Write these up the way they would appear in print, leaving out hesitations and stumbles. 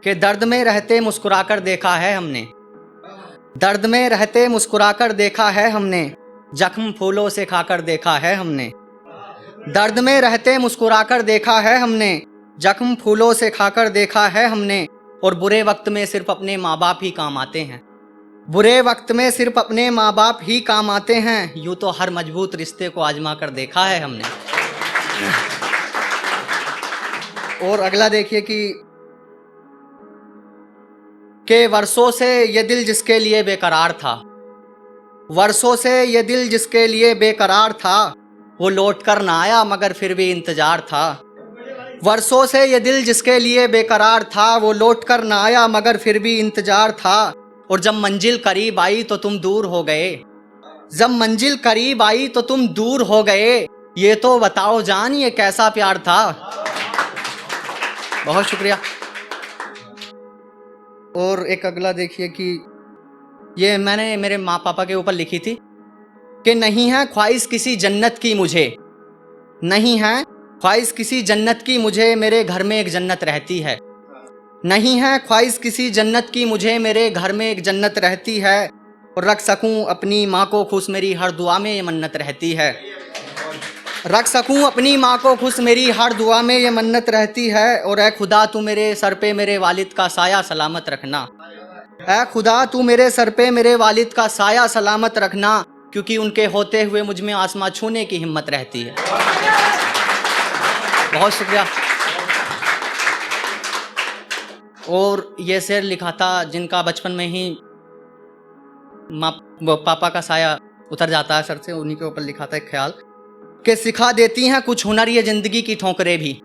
कि दर्द में रहते मुस्कुराकर देखा है हमने, दर्द में रहते मुस्कुराकर देखा है हमने, जख्म फूलों से खाकर देखा है हमने। दर्द में रहते मुस्कुराकर देखा है हमने, जख्म फूलों से खाकर देखा है हमने। और बुरे वक्त में सिर्फ अपने माँ बाप ही काम आते हैं, बुरे वक्त में सिर्फ अपने माँ बाप ही काम आते हैं। यूँ तो हर मजबूत रिश्ते को आजमा कर देखा है हमने। और अगला देखिए कि वर्षों से ये दिल जिसके लिए बेकरार था, वर्षों से ये दिल जिसके लिए बेकरार था, वो लौट कर ना आया मगर फिर भी इंतजार था। वर्षों से ये दिल जिसके लिए बेकरार था, वो लौट कर ना आया मगर फिर भी इंतजार था। और जब मंजिल करीब आई तो तुम दूर हो गए, जब मंजिल करीब आई तो तुम दूर हो गए। ये तो बताओ जान ये कैसा प्यार था। बहुत शुक्रिया। और एक अगला देखिए कि ये मैंने मेरे माँ पापा के ऊपर लिखी थी कि नहीं है ख्वाहिश किसी जन्नत की मुझे, नहीं है ख्वाहिश किसी जन्नत की मुझे, मेरे घर में एक जन्नत रहती है। नहीं है ख्वाहिश किसी जन्नत की मुझे, मेरे घर में एक जन्नत रहती है। और रख सकूं अपनी माँ को खुश, मेरी हर दुआ में ये मन्नत रहती है। रख सकूं अपनी माँ को खुश, मेरी हर दुआ में ये मन्नत रहती है। और ऐ खुदा तू मेरे सर पे मेरे वालिद का साया सलामत रखना, ऐ खुदा तू मेरे सर पे मेरे वालिद का साया सलामत रखना, क्योंकि उनके होते हुए मुझ में आसमां छूने की हिम्मत रहती है। बहुत शुक्रिया। और ये शेर लिखा था जिनका बचपन में ही पापा का साया उतर जाता है सर से, उन्हीं के ऊपर लिखा था एक ख्याल कि सिखा देती हैं कुछ हुनर ये ज़िंदगी की ठोकरें भी,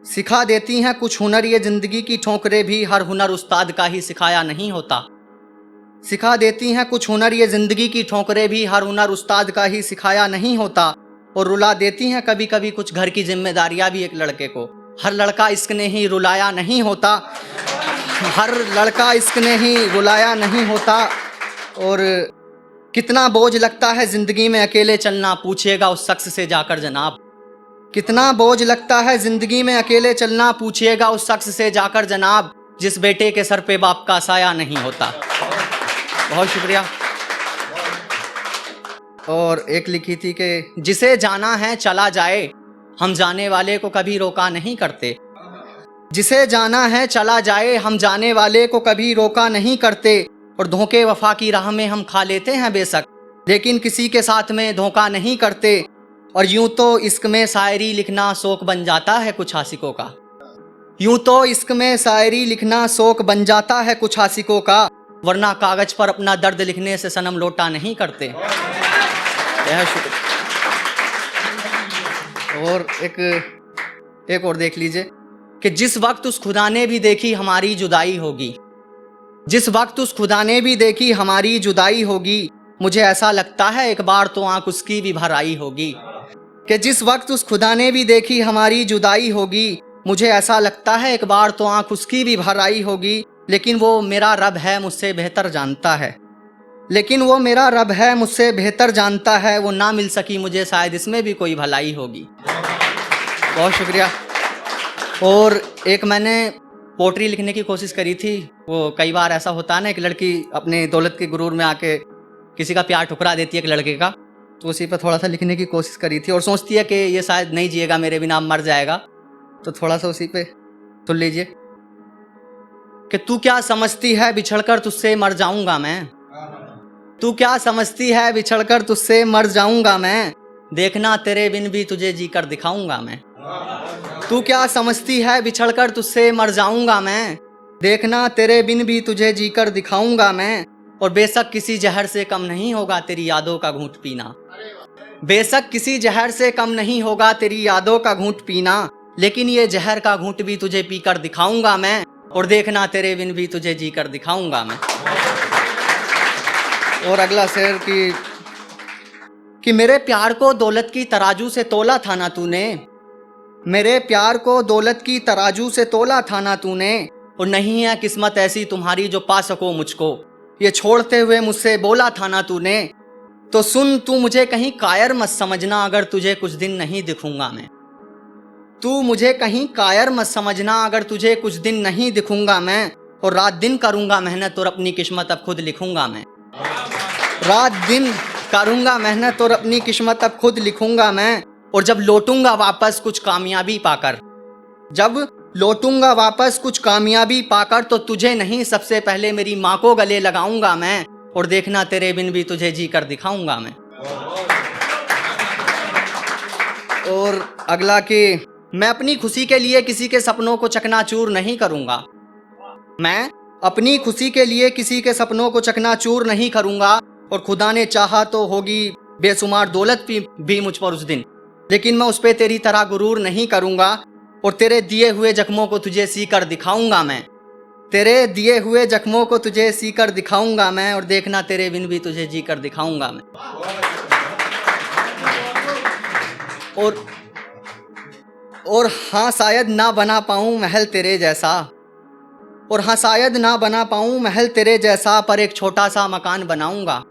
सिखा देती हैं कुछ हुनर ये ज़िंदगी की ठोकरें भी, हर हुनर उस्ताद का ही सिखाया नहीं होता। सिखा देती हैं कुछ हुनर ये ज़िंदगी की ठोकरें भी, हर हुनर उस्ताद का ही सिखाया नहीं होता। और रुला देती हैं कभी कभी कुछ घर की जिम्मेदारियां भी एक लड़के को, हर लड़का इश्क ने ही रुलाया नहीं होता, हर लड़का इश्क ने ही रुलाया नहीं होता। और कितना बोझ लगता है ज़िंदगी में अकेले चलना, पूछिएगा उस शख्स से जाकर जनाब। कितना बोझ लगता है ज़िंदगी में अकेले चलना, पूछिएगा उस शख्स से जाकर जनाब, जिस बेटे के सर पे बाप का साया नहीं होता। बहुत शुक्रिया। और एक लिखी थी कि जिसे जाना है चला जाए, हम जाने वाले को कभी रोका नहीं करते। जिसे जाना है चला जाए, हम जाने वाले को कभी रोका नहीं करते। और धोखे वफा की राह में हम खा लेते हैं बेशक, लेकिन किसी के साथ में धोखा नहीं करते। और यूं तो इश्क में शायरी लिखना शौक बन जाता है कुछ आशिकों का, यूं तो इश्क में शायरी लिखना शौक बन जाता है कुछ आशिकों का, वरना कागज पर अपना दर्द लिखने से सनम लोटा नहीं करते। यह शुक्र। और एक और देख लीजिए कि जिस वक्त उस खुदा ने भी देखी हमारी जुदाई होगी, जिस वक्त उस खुदा ने भी देखी हमारी जुदाई होगी, मुझे ऐसा लगता है एक बार तो आंख उसकी भी भर आई होगी। कि जिस वक्त उस खुदा ने भी देखी हमारी जुदाई होगी, मुझे ऐसा लगता है एक बार तो आंख उसकी भी भर आई होगी। लेकिन वो मेरा रब है मुझसे बेहतर जानता है, लेकिन वो मेरा रब है मुझसे बेहतर जानता है, वो ना मिल सकी मुझे शायद इसमें भी कोई भलाई होगी। बहुत शुक्रिया। और एक मैंने पोट्री लिखने की कोशिश करी थी। वो कई बार ऐसा होता है ना, एक लड़की अपने दौलत के गुरूर में आके किसी का प्यार ठुकरा देती है एक लड़के का, तो उसी पर थोड़ा सा लिखने की कोशिश करी थी। और सोचती है कि ये शायद नहीं जिएगा मेरे बिना, मर जाएगा, तो थोड़ा सा उसी पे सुन लीजिए कि तू क्या समझती है बिछड़कर तुझसे मर जाऊंगा मैं, तू क्या समझती है बिछड़कर तुझसे मर जाऊंगा मैं, देखना तेरे बिन भी तुझे जीकर दिखाऊंगा मैं। तू क्या समझती है बिछड़कर तुझसे मर जाऊंगा मैं, देखना तेरे बिन भी तुझे जीकर दिखाऊंगा मैं। और बेशक किसी जहर से कम नहीं होगा तेरी यादों का घूंट पीना, बेशक किसी जहर से कम नहीं होगा तेरी यादों का घूंट पीना, लेकिन ये जहर का घूंट भी तुझे पीकर दिखाऊंगा मैं, और देखना तेरे बिन भी तुझे जीकर दिखाऊंगा मैं। और अगला शेर कि मेरे प्यार को दौलत की तराजू से तोला था ना तूने, मेरे प्यार को दौलत की तराजू से तोला था ना तूने, और नहीं है किस्मत ऐसी तुम्हारी जो पा सको मुझको, ये छोड़ते हुए मुझसे बोला था ना तूने। तो सुन तू मुझे कहीं कायर मत समझना, अगर तुझे कुछ दिन नहीं दिखूंगा मैं, तू मुझे कहीं कायर मत समझना, अगर तुझे कुछ दिन नहीं दिखूंगा मैं, और रात दिन करूंगा मेहनत और अपनी किस्मत अब खुद लिखूंगा मैं। रात दिन करूंगा मेहनत और अपनी किस्मत अब खुद लिखूंगा मैं, और जब लौटूंगा वापस कुछ कामयाबी पाकर, जब लौटूंगा वापस कुछ कामयाबी पाकर, तो तुझे नहीं सबसे पहले मेरी माँ को गले लगाऊंगा मैं, और देखना तेरे बिन भी तुझे जी कर दिखाऊंगा मैं। और अगला कि मैं अपनी खुशी के लिए किसी के सपनों को चकनाचूर नहीं करूंगा। मैं अपनी खुशी के लिए किसी के सपनों को चकनाचूर नहीं करूंगा, और खुदा ने चाहा तो होगी बेशुमार दौलत भी मुझ पर उस दिन, लेकिन मैं उस पर तेरी तरह गुरूर नहीं करूंगा, और तेरे दिए हुए जख्मों को तुझे सी कर दिखाऊंगा मैं। तेरे दिए हुए जख्मों को तुझे सी कर दिखाऊंगा मैं, और देखना तेरे बिन भी तुझे जी कर दिखाऊंगा मैं। और हाँ शायद ना बना पाऊँ महल तेरे जैसा, और हाँ शायद ना बना पाऊँ महल तेरे जैसा, पर एक छोटा सा मकान बनाऊंगा।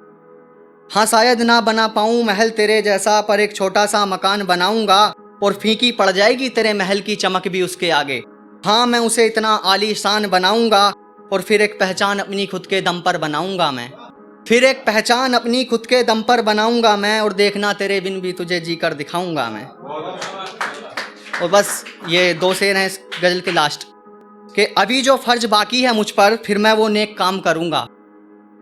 हाँ शायद ना बना पाऊँ महल तेरे जैसा, पर एक छोटा सा मकान बनाऊंगा, और फीकी पड़ जाएगी तेरे महल की चमक भी उसके आगे। हाँ मैं उसे इतना आलीशान बनाऊंगा, और फिर एक पहचान अपनी खुद के दम पर बनाऊंगा मैं। फिर एक पहचान अपनी खुद के दम पर बनाऊंगा मैं, और देखना तेरे बिन भी तुझे जी कर दिखाऊंगा मैं। और बस ये 2 शेर हैं इस गज़ल के लास्ट कि अभी जो फ़र्ज बाकी है मुझ पर, फिर मैं वो नेक काम करूँगा।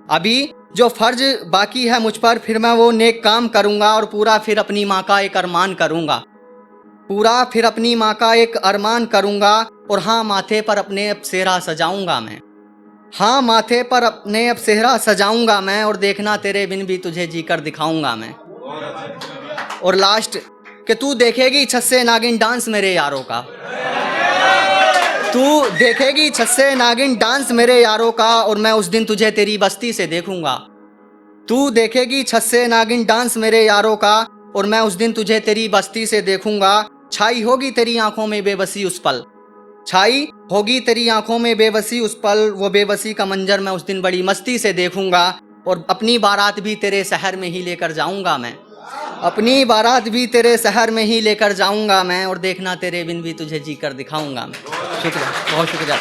अभी जो फ़र्ज बाकी है मुझ पर, फिर मैं वो नेक काम करूँगा, और पूरा फिर अपनी माँ का एक अरमान करूँगा। पूरा फिर अपनी माँ का एक अरमान करूँगा, और हाँ माथे पर अपने अब सेहरा सजाऊँगा मैं। हाँ माथे पर अपने अब सेहरा सजाऊँगा मैं, और देखना तेरे बिन भी तुझे जी कर दिखाऊँगा मैं। और लास्ट कि तू देखेगी छत से नागिन डांस मेरे यारों का। तू देखेगी छत से नागिन डांस मेरे यारों का, और मैं उस दिन तुझे तेरी बस्ती से देखूंगा। तू देखेगी छत से नागिन डांस मेरे यारों का, और मैं उस दिन तुझे तेरी बस्ती से देखूंगा। छाई होगी तेरी आंखों में बेबसी उस पल, छाई होगी तेरी आंखों में बेबसी उस पल, वो बेबसी का मंजर मैं उस दिन बड़ी मस्ती से देखूंगा, और अपनी बारात भी तेरे शहर में ही लेकर जाऊंगा मैं। अपनी बारात भी तेरे शहर में ही लेकर जाऊंगा मैं, और देखना तेरे बिन भी तुझे जी कर दिखाऊंगा मैं। शुक्रिया, बहुत शुक्रिया।